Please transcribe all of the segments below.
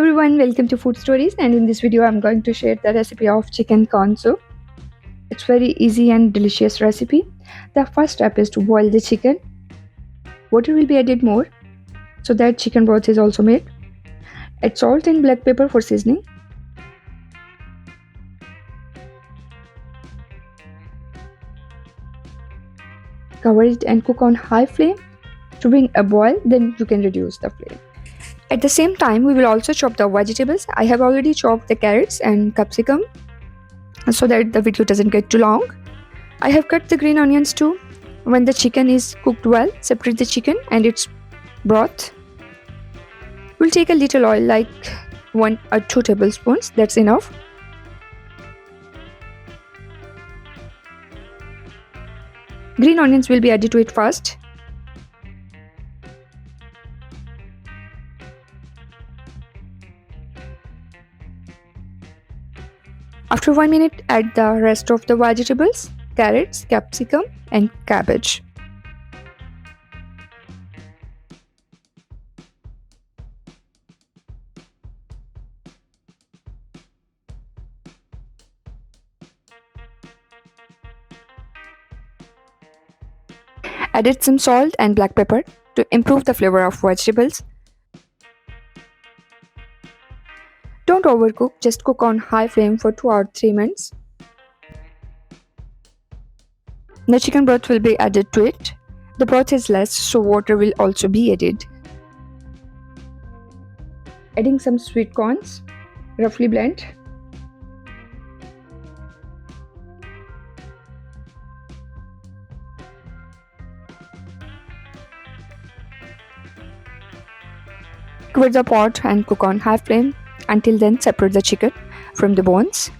everyone, welcome to Food Stories, and in this video I'm going to share the recipe of chicken corn soup. It's very easy and delicious recipe. The first step is to boil the chicken. Water will be added more so that chicken broth is also made. Add salt and black pepper for seasoning. Cover it and cook on high flame to bring a boil, then you can reduce the flame. At the same time, we will also chop the vegetables. I have already chopped the carrots and capsicum so that the video doesn't get too long. I have cut the green onions too. When the chicken is cooked well, separate the chicken and its broth. We'll take a little oil, like 1 or 2 tablespoons, that's enough. Green onions will be added to it first. After 1 minute, add the rest of the vegetables, carrots, capsicum and cabbage. Added some salt and black pepper to improve the flavor of vegetables. Don't overcook, just cook on high flame for 2 or 3 minutes. The chicken broth will be added to it. The broth is less, so water will also be added. Adding some sweet corns, roughly blend. Cover the pot and cook on high flame. Until then, separate the chicken from the bones.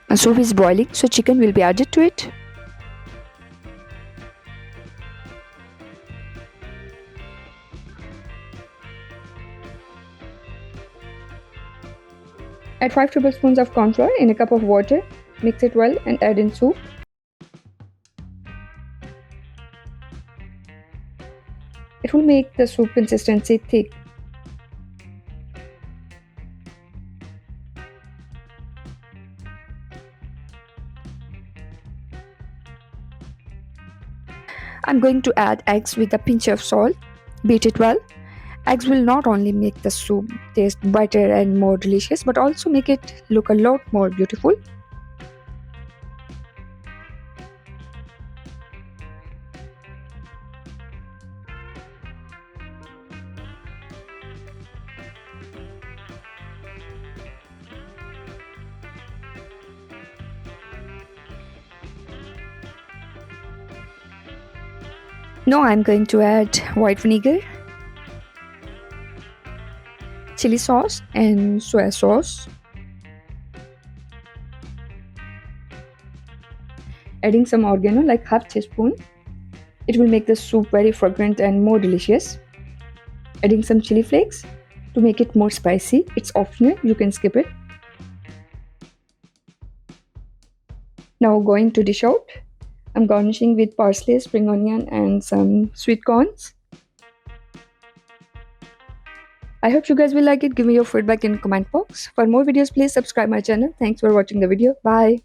A soup is boiling, so chicken will be added to it. Add 5 tablespoons of corn flour in a cup of water. Mix it well and add in soup. It will make the soup consistency thick. I'm going to add eggs with a pinch of salt. Beat it well. Eggs will not only make the soup taste better and more delicious, but also make it look a lot more beautiful. Now I'm going to add white vinegar, chili sauce and soy sauce. Adding some oregano, like half teaspoon. It will make the soup very fragrant and more delicious. Adding some chili flakes to make it more spicy. It's optional, you can skip it. Now going to dish out. I'm garnishing with parsley, spring onion and some sweet corns. I hope you guys will like it. Give me your feedback in the comment box. For more videos, please subscribe my channel. Thanks for watching the video. Bye.